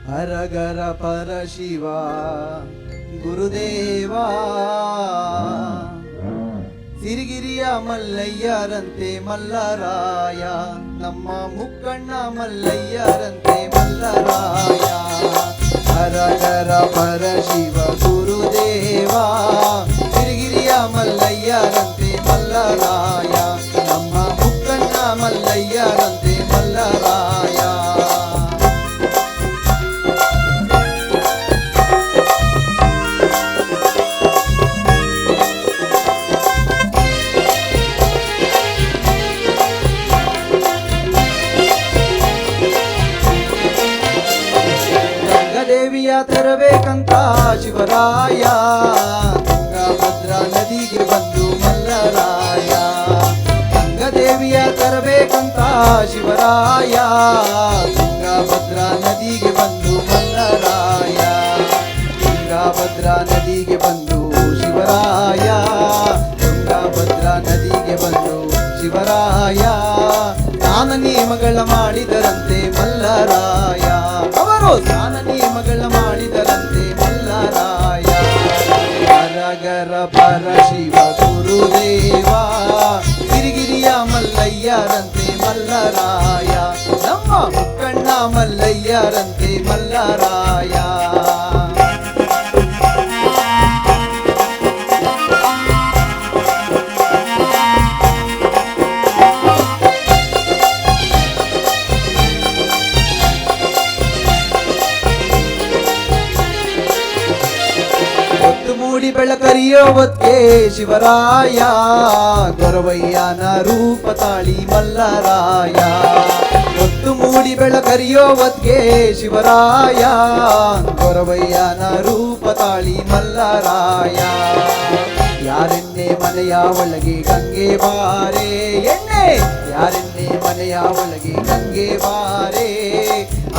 ಹರಗರ ಪರಶಿವ ಗುರುದೇವ ಸಿರಿಗಿರಿಯ ಮಲ್ಲಯ್ಯರಂತೆ ಮಲ್ಲರಾಯ ನಮ್ಮ ಮುಕ್ಕಣ್ಣ ಮಲ್ಲಯ್ಯರಂತೆ ಮಲ್ಲರಾಯ ಹರಗರ ಪರಶಿವ ಗುರುದೇವ ಸಿರಿಗಿರಿಯ ಮಲ್ಲಯ್ಯರಂತೆ ಮಲ್ಲರಾಯ ನಮ್ಮ ಮುಕ್ಕಣ್ಣ ಮಲ್ಲಯ್ಯರಂತೆ ಮಲ್ಲರಾಯ ದೇವಿಯ ತರಬೇಕಂತ ಶಿವರಾಯ ತುಂಗಭದ್ರಾ ನದಿಗೆ ಬಂದು ಮಲ್ಲರಾಯ ಗಂಗದೇವಿಯ ತರಬೇಕಂತ ಶಿವರಾಯ ತುಂಗಭದ್ರಾ ನದಿಗೆ ಬಂದು ಮಲ್ಲರಾಯ ತುಂಗಭದ್ರಾ ನದಿಗೆ ಬಂದು ಶಿವರಾಯ ತುಂಗಭದ್ರಾ ನದಿಗೆ ಬಂದು ಶಿವರಾಯ ಸ್ನಾನ ನಿಯಮಗಳ ಮಾಡಿದರಂತೆ ಮಲ್ಲರಾಯ ಅವರು ಸ್ನಾನ ನಿಯಮಗಳ ಮಾಡಿದರಂತೆ ಮಲ್ಲರಾಯ ಹರಗರ ಪರಶಿವ ಗುರುದೇವ ಸಿರಿಗಿರಿಯ ಮಲ್ಲಯ್ಯರಂತೆ ಮಲ್ಲರಾಯ ನಮ್ಮ ಮುಕ್ಕಣ್ಣ ಮಲ್ಲಯ್ಯರಂತೆ ಮಲ್ಲರಾಯ ಮೂಡಿ ಬೆಳಕರಿಯೋ ಹೊತ್ತಿಗೆ ಶಿವರಾಯ ಗೊರವಯ್ಯನ ರೂಪ ತಾಳಿ ಮಲ್ಲರಾಯ ಹೊತ್ತು ಮೂಡಿ ಬೆಳಕರಿಯೋ ಹೊತ್ತಿಗೆ ಶಿವರಾಯ ಗೊರವಯ್ಯನ ರೂಪ ತಾಳಿ ಮಲ್ಲರಾಯ ಯಾರೆನ್ನೆ ಮನೆಯ ಒಳಗೆ ಗಂಗೆ ಬಾರೆ ಎಣ್ಣೆ ಯಾರೆನ್ನೆ ಮನೆಯ ಒಳಗೆ ಗಂಗೆ ಬಾರೆ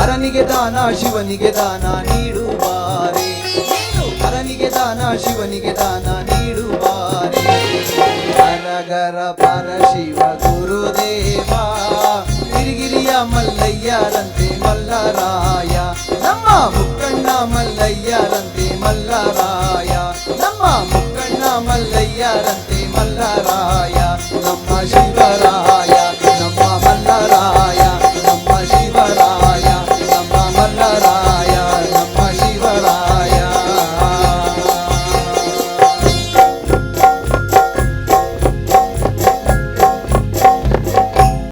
ಅರನಿಗೆ ದಾನ ಶಿವನಿಗೆ ದಾನ ನೀಡುವಾರೆ ಹರನಿಗೆ ದಾನ ಶಿವನಿಗೆ ದಾನ ನೀಡುವಾರೆ ಹರಗರ ಪರಶಿವ ಗುರುದೇವ ಗಿರಿಗಿರಿಯ ಮಲ್ಲಯ್ಯರಂತೆ ಮಲ್ಲರಾಯ